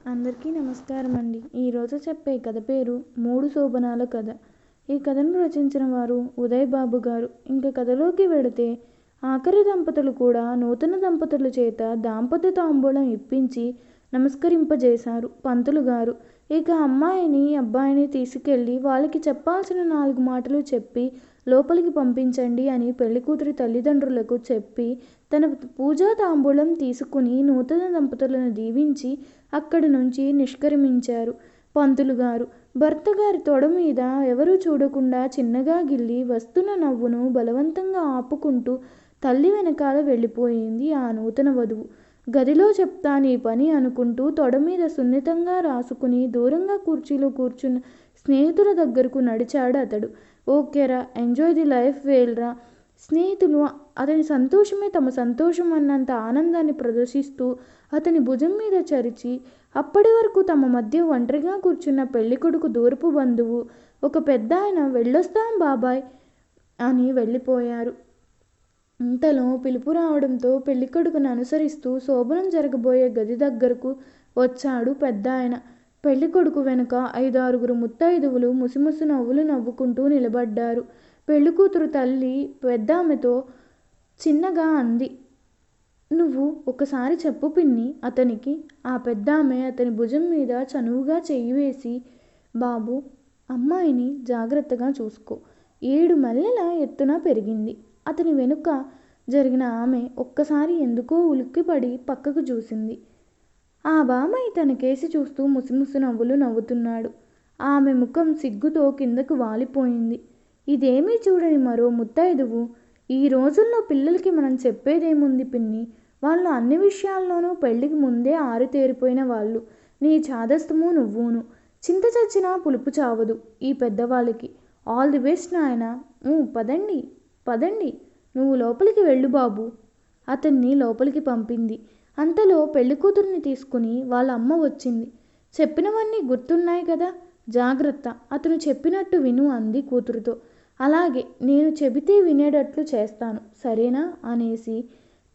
అందరికీ నమస్కారం అండి. ఈరోజు చెప్పే కథ పేరు మూడు శోభనాల కథ. ఈ కథను రచించిన వారు ఉదయ్ బాబు గారు. ఇంక కథలోకి వెడితే, ఆఖరి దంపతులు కూడా నూతన దంపతుల చేత దాంపత్య తాంబూలం ఇప్పించి నమస్కరింపజేశారు పంతులు గారు. ఇక అమ్మాయిని అబ్బాయిని తీసుకెళ్ళి వాళ్ళకి చెప్పాల్సిన 4 మాటలు చెప్పి లోపలికి పంపించండి అని పెళ్లికూతురి తల్లిదండ్రులకు చెప్పి తన పూజా తాంబూలం తీసుకుని నూతన దంపతులను దీవించి అక్కడి నుంచి నిష్క్రమించారు పంతులు గారు. భర్త గారి తొడ మీద ఎవరూ చూడకుండా చిన్నగా గిల్లి వస్తున్న నవ్వును బలవంతంగా ఆపుకుంటూ తల్లి వెనకాల వెళ్ళిపోయింది ఆ నూతన వధువు. గదిలో చెప్తాను ఈ పని అనుకుంటూ తొడ మీద సున్నితంగా రాసుకుని దూరంగా కుర్చీలో కూర్చున్న స్నేహితుల దగ్గరకు నడిచాడు అతడు. ఓకేరా, ఎంజాయ్ ది లైఫ్ వేల్రా. స్నేహితులు అతని సంతోషమే తమ సంతోషం అన్నంత ఆనందాన్ని ప్రదర్శిస్తూ అతని భుజం మీద చరిచి అప్పటి వరకు తమ మధ్య ఒంటరిగా కూర్చున్న పెళ్ళికొడుకు దూరపు బంధువు ఒక పెద్దాయన వెళ్ళొస్తాం బాబాయ్ అని వెళ్ళిపోయారు. ఇంతలో పిలుపు రావడంతో పెళ్ళికొడుకును అనుసరిస్తూ శోభనం జరగబోయే గది దగ్గరకు వచ్చాడు పెద్దాయన. పెళ్ళికొడుకు వెనుక 5-6 ముత్తైదువులు ముసిముసి నవ్వులు నవ్వుకుంటూ నిలబడ్డారు. పెళ్ళికూతురు తల్లి పెద్దామెతో చిన్నగా అంది, నువ్వు ఒకసారి చెప్పు పిన్ని అతనికి. ఆ పెద్దామె అతని భుజం మీద చనువుగా చెయ్యి వేసి, బాబు, అమ్మాయిని జాగ్రత్తగా చూసుకో. 7 మల్లెల ఎత్తున పెరిగింది. అతని వెనుక జరిగిన ఆమె ఒక్కసారి ఎందుకో ఉలిక్కిపడి పక్కకు చూసింది. ఆ బాబాయ్ తన కేసి చూస్తూ ముసిముసి నవ్వులు నవ్వుతున్నాడు. ఆమె ముఖం సిగ్గుతో కిందకు వాలిపోయింది. ఇదేమీ చూడని మరో ముత్తైదువు, ఈ రోజుల్లో పిల్లలకి మనం చెప్పేదేముంది పిన్ని, వాళ్ళు అన్ని విషయాల్లోనూ పెళ్లికి ముందే ఆరితేరిపోయిన వాళ్ళు. నీ చాదస్తము నువ్వును. చింత చచ్చినా పులుపు చావదు ఈ పెద్దవాళ్ళకి. ఆల్ ది బెస్ట్ నాయనా. పదండి పదండి, నువ్వు లోపలికి వెళ్ళు బాబు. అతన్ని లోపలికి పంపింది. అంతలో పెళ్ళికూతుర్ని తీసుకుని వాళ్ళ అమ్మ వచ్చింది. చెప్పినవన్నీ గుర్తున్నాయి కదా, జాగ్రత్త, అతను చెప్పినట్టు విను అంది కూతురుతో. అలాగే, నేను చెబితే వినేటట్లు చేస్తాను సరేనా అనేసి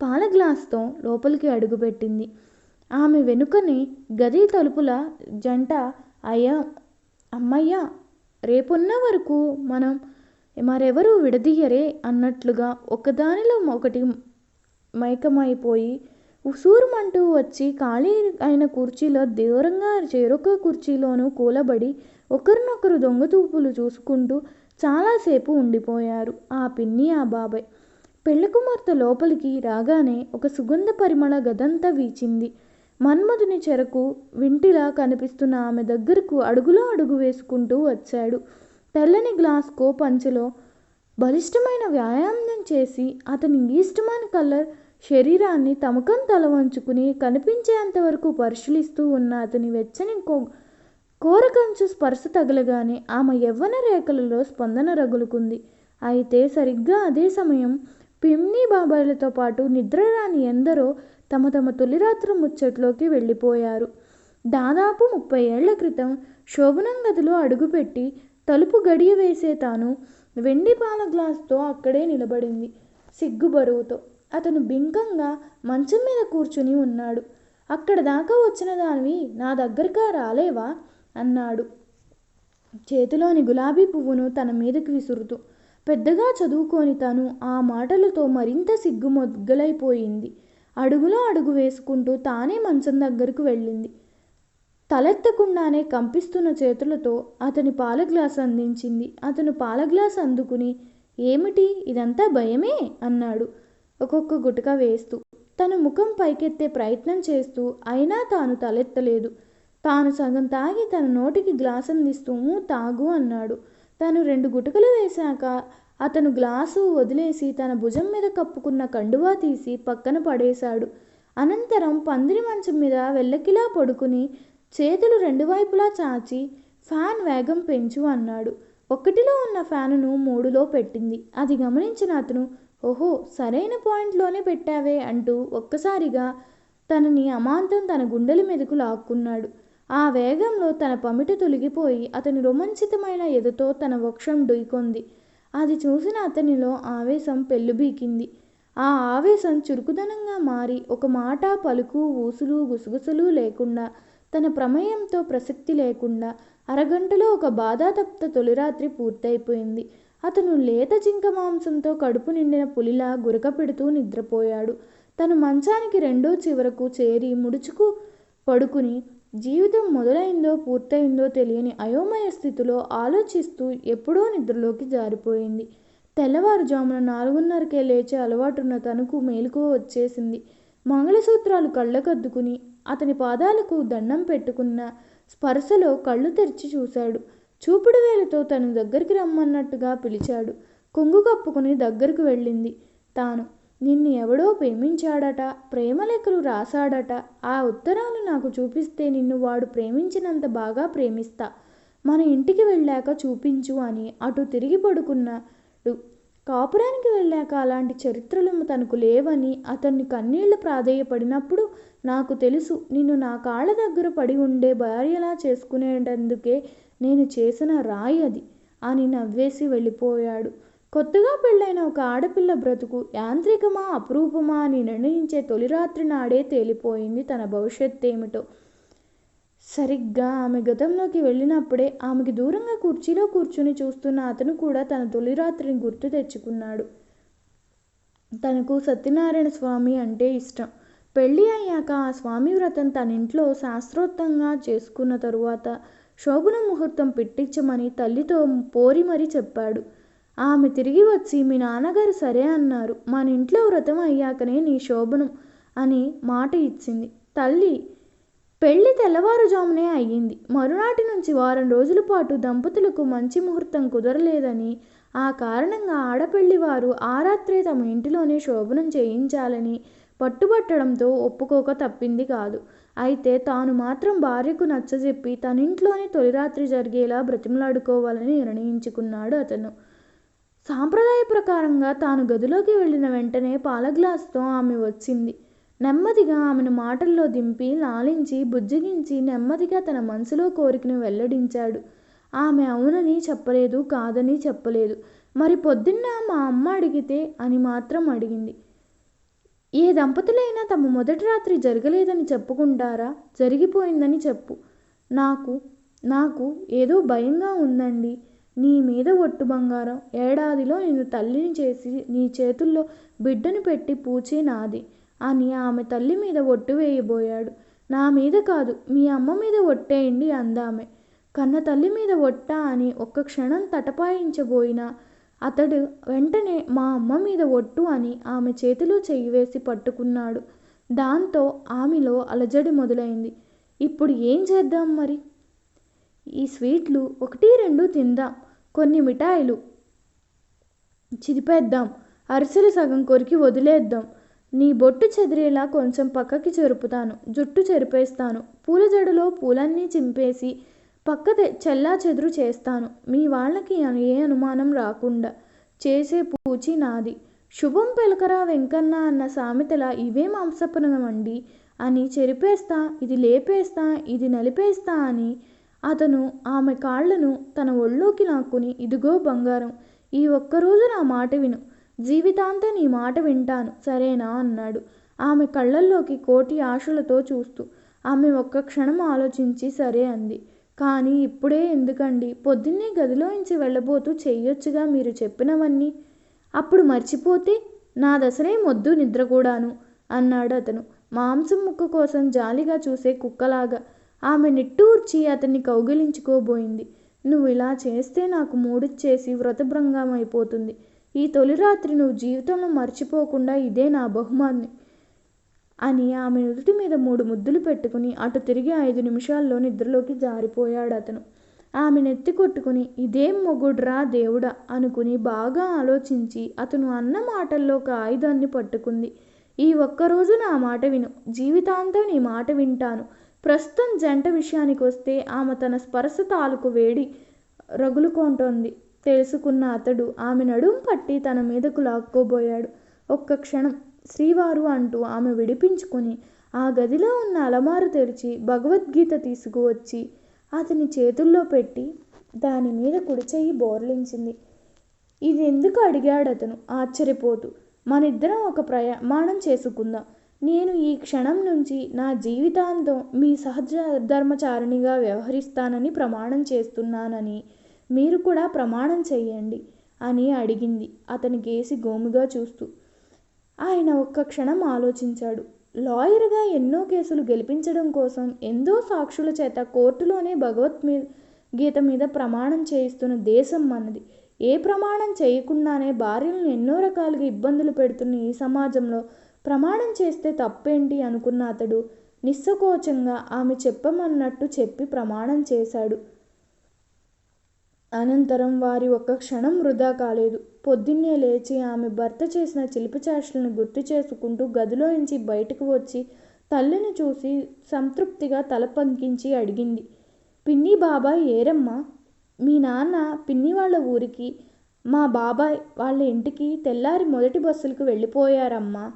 పాల గ్లాస్తో లోపలికి అడుగుపెట్టింది. ఆమె వెనుకనే గది తలుపుల జంట అమ్మయ్య, రేపున్న వరకు మనం మరెవరూ విడదీయరే అన్నట్లుగా ఒకదానిలో ఒకటి మైకమైపోయి ఉసూరుమంటూ వచ్చి ఖాళీ అయిన కుర్చీలో దూరంగా చెరొక కుర్చీలోనూ కూలబడి ఒకరినొకరు దొంగతూపులు చూసుకుంటూ చాలాసేపు ఉండిపోయారు ఆ పిన్ని ఆ బాబాయ్. పెళ్ళికుమార్తె లోపలికి రాగానే ఒక సుగంధ పరిమళ గదంతా వీచింది. మన్మధుని చెరకు వింటిలా కనిపిస్తున్న ఆమె దగ్గరకు అడుగులో అడుగు వేసుకుంటూ వచ్చాడు. తెల్లని గ్లాస్కో పంచెలో బలిష్టమైన వ్యాయామం చేసి అతని ఈస్ట్మాన్ కలర్ శరీరాన్ని తమకం తల వంచుకుని కనిపించేంతవరకు పరిశీలిస్తూ ఉన్న అతని వెచ్చని కోరకంచు స్పర్శ తగలగానే ఆమె యవ్వన రేఖలలో స్పందన రగులుకుంది. అయితే సరిగ్గా అదే సమయం పిన్ని బాబాయ్లతో పాటు నిద్రరాని ఎందరో తమ తమ తొలిరాత్రి ముచ్చట్లోకి వెళ్ళిపోయారు. దాదాపు 30 ఏళ్ల క్రితం శోభనం గదిలో అడుగుపెట్టి తలుపు గడియ వేసే తాను వెండి పాల గ్లాసుతో అక్కడే నిలబడింది సిగ్గు బరువుతో. అతను బింకంగా మంచం మీద కూర్చుని ఉన్నాడు. అక్కడ దాకా వచ్చిన దానివి నా దగ్గరగా రాలేవా అన్నాడు చేతిలోని గులాబీ పువ్వును తన మీదకి విసురుతూ. పెద్దగా చదువుకొని తను ఆ మాటలతో మరింత సిగ్గు మొగ్గలైపోయింది. అడుగులో అడుగు వేసుకుంటూ తానే మంచం దగ్గరకు వెళ్ళింది. తలెత్తకుండానే కంపిస్తున్న చేతులతో అతని పాల గ్లాసు అందించింది. అతను పాల గ్లాసు అందుకుని, ఏమిటి ఇదంతా భయమే అన్నాడు ఒక్కొక్క గుటక వేస్తూ. తన ముఖం పైకెత్తే ప్రయత్నం చేస్తూ అయినా తాను తలెత్తలేదు. తాను సగం తాగి తన నోటికి గ్లాసు అందిస్తూ తాగు అన్నాడు. తను 2 గుటకలు వేశాక అతను గ్లాసు వదిలేసి తన భుజం మీద కప్పుకున్న కండువా తీసి పక్కన పడేశాడు. అనంతరం పందిరి మంచం మీద వెల్లకిలా పడుకుని చేతులు 2 వైపులా చాచి ఫ్యాన్ వేగం పెంచు అన్నాడు. 1లో ఉన్న ఫ్యానును 3లో పెట్టింది. అది గమనించిన అతను, ఓహో, సరైన పాయింట్లోనే పెట్టావే అంటూ ఒక్కసారిగా తనని అమాంతం తన గుండెల మీదకు లాక్కున్నాడు. ఆ వేగంలో తన పమిట తొలగిపోయి అతని రోమాంచితమైన ఎదతో తన వక్షం ఢీకొంది. అది చూసిన అతనిలో ఆవేశం పెల్లుబీకింది. ఆ ఆవేశం చురుకుదనంగా మారి ఒక మాట పలుకు ఊసులు గుసగుసలు లేకుండా తన ప్రమేయంతో ప్రసక్తి లేకుండా అరగంటలో ఒక బాధాతప్త తొలిరాత్రి పూర్తయిపోయింది. అతను లేత జింక మాంసంతో కడుపు నిండిన పులిలా గురక పెడుతూ నిద్రపోయాడు. తను మంచానికి రెండో చివరకు చేరి ముడుచుకు పడుకుని జీవితం మొదలైందో పూర్తయిందో తెలియని అయోమయ స్థితిలో ఆలోచిస్తూ ఎప్పుడో నిద్రలోకి జారిపోయింది. తెల్లవారుజామున 4:30కే లేచే అలవాటున్న తనకు మెలకువ వచ్చేసింది. మంగళసూత్రాలు కళ్ళకద్దుకుని అతని పాదాలకు దండం పెట్టుకున్న స్పర్శలో కళ్ళు తెరిచి చూశాడు. చూపుడు వేలుతో తన దగ్గరికి రమ్మన్నట్టుగా పిలిచాడు. కొంగు కప్పుకుని దగ్గరకు వెళ్ళింది. తాను నిన్ను ఎవడో ప్రేమించాడట, ప్రేమలేఖలు రాశాడట. ఆ ఉత్తరాలు నాకు చూపిస్తే నిన్ను వాడు ప్రేమించినంత బాగా ప్రేమిస్తా. మన ఇంటికి వెళ్ళాక చూపించు అని అటు తిరిగి పడుకున్నాడు. కాపురానికి వెళ్ళాక అలాంటి చరిత్రలు తనకు లేవని అతన్ని కన్నీళ్లు ప్రాధేయపడినప్పుడు, నాకు తెలుసు నిన్ను నా కాళ్ళ దగ్గర పడి ఉండే భార్యలా చేసుకునేటందుకే నేను చేసిన రాయి అది అని నవ్వేసి వెళ్ళిపోయాడు. కొత్తగా పెళ్ళైన ఒక ఆడపిల్ల బ్రతుకు యాంత్రికమా అపురూపమా అని నిర్ణయించే తొలిరాత్రి నాడే తేలిపోయింది తన భవిష్యత్తేమిటో. సరిగ్గా ఆమె గతంలోకి వెళ్ళినప్పుడే ఆమెకి దూరంగా కుర్చీలో కూర్చుని చూస్తున్న అతను కూడా తన తొలిరాత్రిని గుర్తు తెచ్చుకున్నాడు. తనకు సత్యనారాయణ స్వామి అంటే ఇష్టం. పెళ్ళి అయ్యాక ఆ స్వామి వ్రతం తన ఇంట్లో శాస్త్రోక్తంగా చేసుకున్న తరువాత శోభన ముహూర్తం పెట్టించమని తల్లితో పోరి మరీ చెప్పాడు. ఆమె తిరిగి వచ్చి మీ నాన్నగారు సరే అన్నారు. మన ఇంట్లో వ్రతం అయ్యాకనే నీ శోభనం అని మాట ఇచ్చింది. తల్లి పెళ్లి తెల్లవారుజామునే అయ్యింది. మరునాటి నుంచి వారం రోజుల పాటు దంపతులకు మంచి ముహూర్తం కుదరలేదని, ఆ కారణంగా ఆడపెళ్లివారు ఆ రాత్రే తమ ఇంటిలోనే శోభనం చేయించాలని పట్టుబట్టడంతో ఒప్పుకోక తప్పింది కాదు. అయితే తాను మాత్రం భార్యకు నచ్చజెప్పి తనింట్లోనే తొలిరాత్రి జరిగేలా బ్రతిమలాడుకోవాలని నిర్ణయించుకున్నాడు అతను. సాంప్రదాయ ప్రకారంగా తాను గదిలోకి వెళ్ళిన వెంటనే పాల గ్లాసుతో ఆమె వచ్చింది. నెమ్మదిగా ఆమెను మాటల్లో దింపి లాలించి బుజ్జగించి నెమ్మదిగా తన మనసులో కోరికను వెల్లడించాడు. ఆమె అవునని చెప్పలేదు, కాదని చెప్పలేదు. మరి పొద్దున్న మా అమ్మ అడిగితే అని మాత్రం అడిగింది. ఏ దంపతులైనా తమ మొదటి రాత్రి జరగలేదని చెప్పుకుంటారా? జరిగిపోయిందని చెప్పు. నాకు ఏదో భయంగా ఉందండి. నీ మీద ఒట్టు బంగారం. ఏడాదిలో నిన్ను తల్లిని చేసి నీ చేతుల్లో బిడ్డను పెట్టి పూచే నాది అని ఆమె తల్లి మీద ఒట్టు వేయబోయాడు. నా మీద కాదు, మీ అమ్మ మీద ఒట్టేయండి అందామె. కన్న తల్లి మీద ఒట్టా అని ఒక్క క్షణం తటపాయించబోయినా అతడు వెంటనే మా అమ్మ మీద ఒట్టు అని ఆమె చేతిలో చెయ్యి వేసి పట్టుకున్నాడు. దాంతో ఆమెలో అలజడి మొదలైంది. ఇప్పుడు ఏం చేద్దాం మరి? ఈ స్వీట్లు 1-2 తిందాం. కొన్ని మిఠాయిలు చిదిపేద్దాం. అరిసెలు సగం కొరికి వదిలేద్దాం. నీ బొట్టు చెదిరేలా కొంచెం పక్కకి చెరుపుతాను. జుట్టు చెరిపేస్తాను. పూల జడలో పూలన్నీ చింపేసి పక్క చెల్లా చెదురు చేస్తాను. మీ వాళ్ళకి ఏ అనుమానం రాకుండా చేసే పూచి నాది. శుభం పెలకరా వెంకన్న అన్న సామెతల ఇవే మాంసపనమండి అని చెరిపేస్తా, ఇది లేపేస్తా, ఇది నలిపేస్తా అని అతను ఆమె కాళ్లను తన ఒళ్ళోకి లాక్కుని, ఇదిగో బంగారం, ఈ ఒక్కరోజు నా మాట విను. జీవితాంతం నీ మాట వింటాను, సరేనా అన్నాడు. ఆమె కళ్ళల్లోకి కోటి ఆశలతో చూస్తూ. ఆమె ఒక్క క్షణం ఆలోచించి సరే అంది. కానీ ఇప్పుడే ఎందుకండి? పొద్దున్నే గదిలోంచి వెళ్ళబోతూ చెయ్యొచ్చుగా మీరు చెప్పినవన్నీ. అప్పుడు మర్చిపోతే నాదసలే మొద్దు నిద్ర కూడాను అన్నాడు అతను మాంసం ముక్క కోసం జాలిగా చూసే కుక్కలాగా. ఆమె నిట్టూర్చి అతన్ని కౌగిలించుకోబోయింది. నువ్వు ఇలా చేస్తే నాకు మూడిచ్చేసి వ్రతభంగం అయిపోతుంది. ఈ తొలిరాత్రి నువ్వు జీవితంలో మర్చిపోకుండా ఇదే నా బహుమాని అని ఆమె నుదుటి మీద 3 ముద్దులు పెట్టుకుని అటు తిరిగి 5 నిమిషాల్లో నిద్రలోకి జారిపోయాడు అతను. ఆమె నెత్తి కొట్టుకుని ఇదేం మొగుడ్రా దేవుడా అనుకుని బాగా ఆలోచించి అతను అన్న మాటల్లో ఒక ఆయుధాన్ని పట్టుకుంది. ఈ ఒక్కరోజు నా మాట విను. జీవితాంతం నీ మాట వింటాను. ప్రస్తుతం జంట విషయానికి వస్తే ఆమె తన స్పర్శ తాలూకు వేడి రగులుకుంటోంది తెలుసుకున్న అతడు ఆమె నడుం పట్టి తన మీదకు లాక్కోబోయాడు. ఒక్క క్షణం శ్రీవారు అంటూ ఆమె విడిపించుకొని ఆ గదిలో ఉన్న అలమారు తెరిచి భగవద్గీత తీసుకువచ్చి అతని చేతుల్లో పెట్టి దాని మీద కుడిచెయ్యి బోర్లించింది. ఇది ఎందుకు అడిగాడతను ఆశ్చర్యపోతూ. మనిద్దరం ఒక ప్రమాణం చేసుకుందాం. నేను ఈ క్షణం నుంచి నా జీవితాంతం మీ సహజ ధర్మచారిణిగా వ్యవహరిస్తానని ప్రమాణం చేస్తున్నానని మీరు కూడా ప్రమాణం చెయ్యండి అని అడిగింది అతని కేసి గోముగా చూస్తూ. ఆయన ఒక్క క్షణం ఆలోచించాడు. లాయర్గా ఎన్నో కేసులు గెలిపించడం కోసం ఎంతో సాక్షుల చేత కోర్టులోనే గీత మీద ప్రమాణం చేయిస్తున్న దేశం మనది. ఏ ప్రమాణం చేయకుండానే భార్యలను ఎన్నో రకాలుగా ఇబ్బందులు పెడుతున్న ఈ సమాజంలో ప్రమాణం చేస్తే తప్పేంటి అనుకున్న అతడు నిస్సకోచంగా ఆమె చెప్పమన్నట్టు చెప్పి ప్రమాణం చేశాడు. అనంతరం వారి ఒక్క క్షణం వృధా కాలేదు. పొద్దున్నే లేచి ఆమె భర్త చేసిన చిలిపిచేష్టలను గుర్తు చేసుకుంటూ గదిలోంచి బయటకు వచ్చి తల్లిని చూసి సంతృప్తిగా తల పంకించి అడిగింది. పిన్ని బాబాయ్ ఏరమ్మా? మీ నాన్న పిన్ని వాళ్ళ ఊరికి, మా బాబాయ్ వాళ్ళ ఇంటికి తెల్లారి మొదటి బస్సులకు వెళ్ళిపోయారమ్మా.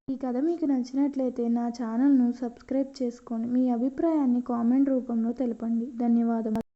ఈ కథ మీకు నచ్చినట్లయితే నా ఛానల్ను సబ్స్క్రైబ్ చేసుకొని మీ అభిప్రాయాన్ని కామెంట్ రూపంలో తెలపండి. ధన్యవాదములు.